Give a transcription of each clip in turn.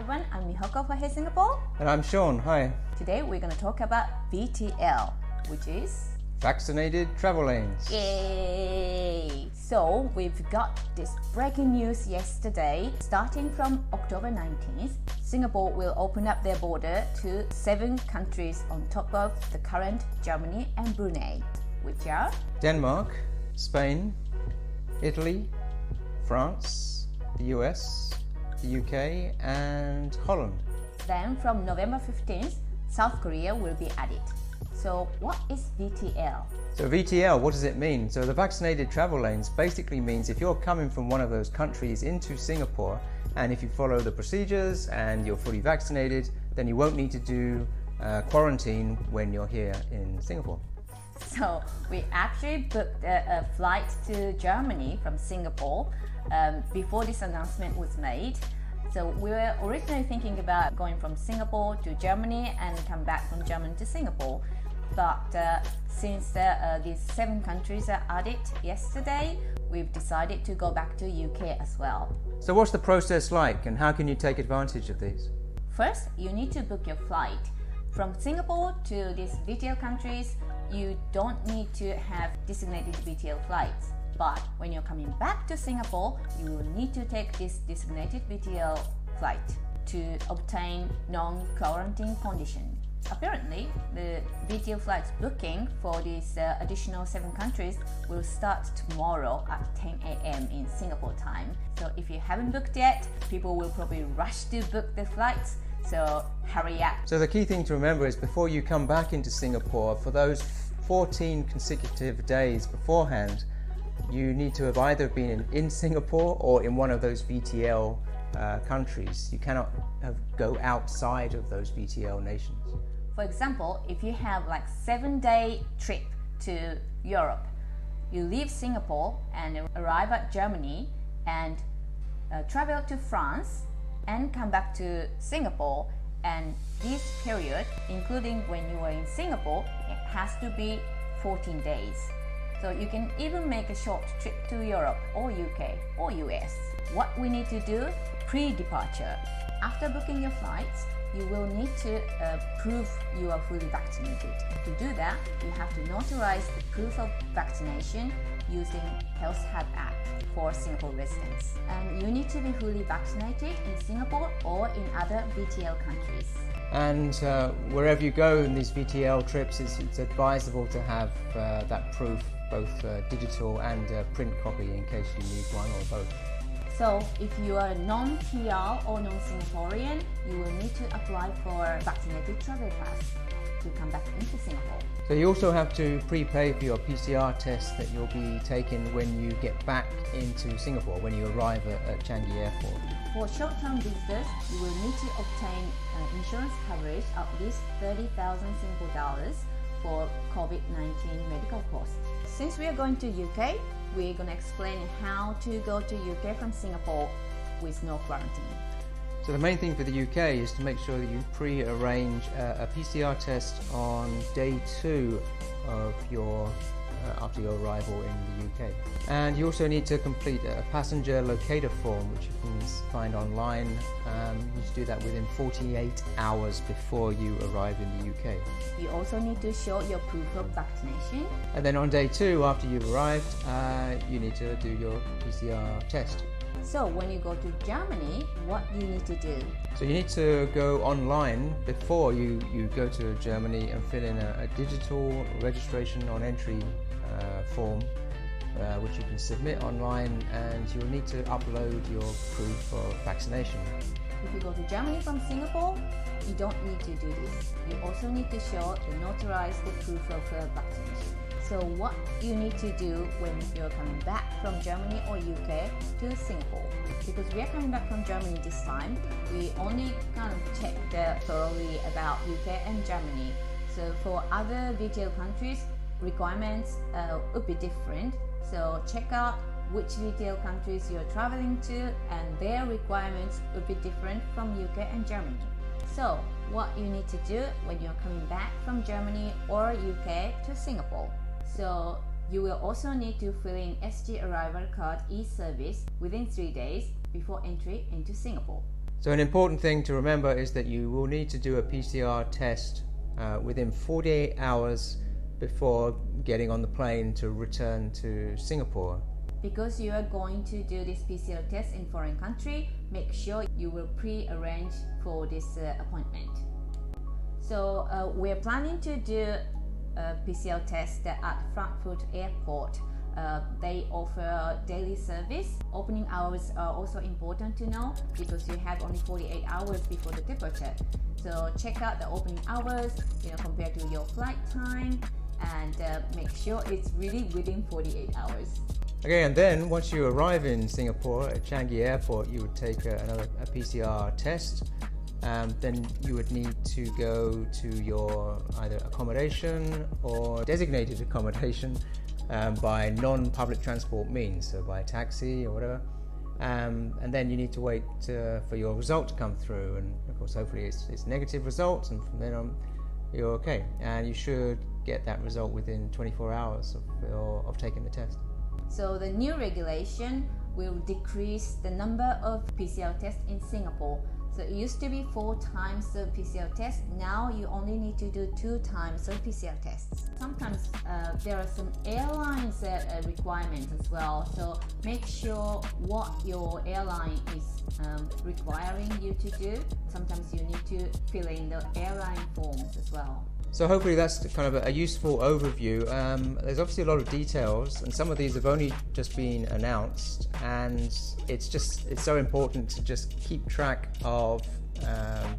everyone, I'm Mihoko for Hey Singapore. And I'm Sean, hi. Today we're going to talk about VTL, which is... Vaccinated Travel Lanes. Yay! So we've got this breaking news yesterday. Starting from October 19th, Singapore will open up their border to 7 countries on top of the current Germany and Brunei, which are... Denmark, Spain, Italy, France, the US, the UK and Holland. Then from November 15th, South Korea will be added. So what is VTL? So VTL, what does it mean? So the Vaccinated Travel Lanes basically means if you're coming from one of those countries into Singapore, and if you follow the procedures and you're fully vaccinated, then you won't need to do quarantine when you're here in Singapore. So we actually booked a flight to Germany from Singapore before this announcement was made. So we were originally thinking about going from Singapore to Germany and come back from Germany to Singapore. But since these 7 countries are added yesterday, we've decided to go back to UK as well. So what's the process like and how can you take advantage of these? First, you need to book your flight. From Singapore to these VTL countries, you don't need to have designated VTL flights. But when you're coming back to Singapore, you will need to take this designated VTL flight to obtain non-quarantine condition. Apparently, the VTL flights booking for these additional 7 countries will start tomorrow at 10 a.m. in Singapore time. So if you haven't booked yet, people will probably rush to book the flights. So hurry up. So the key thing to remember is before you come back into Singapore, for those 14 consecutive days beforehand, you need to have either been in Singapore or in one of those VTL countries. You cannot go outside of those VTL nations. For example, if you have like 7-day trip to Europe, you leave Singapore and arrive at Germany and travel to France and come back to Singapore, and this period, including when you were in Singapore, it has to be 14 days. So you can even make a short trip to Europe or UK or US. What we need to do pre-departure. After booking your flights, you will need to prove you are fully vaccinated. To do that, you have to notarize the proof of vaccination using Health Hub app for Singapore residents. And you need to be fully vaccinated in Singapore or in other VTL countries. And wherever you go in these VTL trips, it's advisable to have that proof, both digital and print copy in case you need one or both. So if you are non-PR or non-Singaporean, you will need to apply for Vaccinated Travel Pass to come back into Singapore. So you also have to prepay for your PCR test that you'll be taking when you get back into Singapore, when you arrive at Changi Airport. For short-term visitors, you will need to obtain insurance coverage of at least 30,000 Singapore dollars for COVID-19 medical costs. Since we are going to UK, we're going to explain how to go to UK from Singapore with no quarantine. So the main thing for the UK is to make sure that you pre-arrange a PCR test on day 2 of your after your arrival in the UK. And you also need to complete a passenger locator form, which you can find online. You need to do that within 48 hours before you arrive in the UK. You also need to show your proof of vaccination. And then on day 2, after you've arrived, you need to do your PCR test. So when you go to Germany, what you need to do? So you need to go online before you go to Germany and fill in a digital registration on entry form, which you can submit online, and you'll need to upload your proof of vaccination. If you go to Germany from Singapore, you don't need to do this. You also need to show the notarized proof of vaccination. So what you need to do when you're coming back from Germany or UK to Singapore. Because we are coming back from Germany this time, we only kind of checked thoroughly about UK and Germany. So for other VTL countries, requirements would be different. So check out which VTL countries you're traveling to, and their requirements would be different from UK and Germany. So what you need to do when you're coming back from Germany or UK to Singapore. So you will also need to fill in SG Arrival Card e-service within 3 days before entry into Singapore. So an important thing to remember is that you will need to do a PCR test within 48 hours before getting on the plane to return to Singapore. Because you are going to do this PCR test in foreign country, make sure you will pre-arrange for this appointment. So we're planning to do a PCR test at Frankfurt Airport. They offer daily service. Opening hours are also important to know because you have only 48 hours before the departure. So check out the opening hours, compared to your flight time, and make sure it's really within 48 hours. Okay, and then once you arrive in Singapore at Changi Airport, you would take a PCR test. Then you would need to go to your either accommodation or designated accommodation by non-public transport means, so by taxi or whatever. And then you need to wait for your result to come through, and of course hopefully it's negative results, and from then on you're okay. And you should get that result within 24 hours of taking the test. So the new regulation will decrease the number of PCR tests in Singapore. So it used to be 4 times the PCR test. Now you only need to do 2 times the PCR tests. Sometimes there are some airlines requirements as well. So make sure what your airline is requiring you to do. Sometimes you need to fill in the airline forms as well. So hopefully that's kind of a useful overview. There's obviously a lot of details, and some of these have only just been announced, and it's so important to just keep track of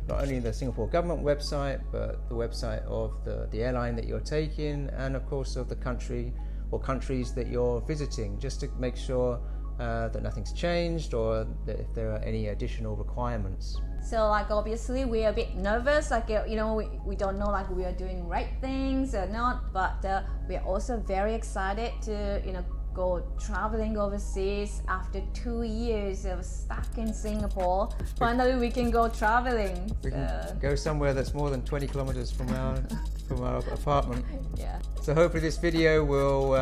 not only the Singapore government website, but the website of the airline that you're taking, and of course of the country or countries that you're visiting, just to make sure that nothing's changed or that if there are any additional requirements. So obviously we are a bit nervous, we don't know we are doing right things or not, but we are also very excited to go traveling overseas after 2 years of stuck in Singapore. Finally we can go traveling. We can go somewhere that's more than 20 kilometers from our apartment. Yeah. So hopefully this video will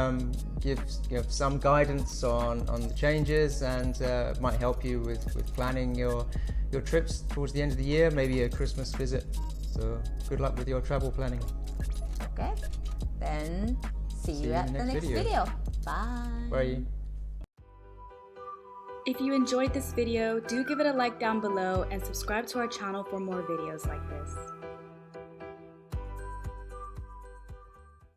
give some guidance on the changes, and might help you with planning your trips towards the end of the year, maybe a Christmas visit. So good luck with your travel planning. Okay, then see you at the next video. Bye. Bye. If you enjoyed this video, do give it a like down below and subscribe to our channel for more videos like this.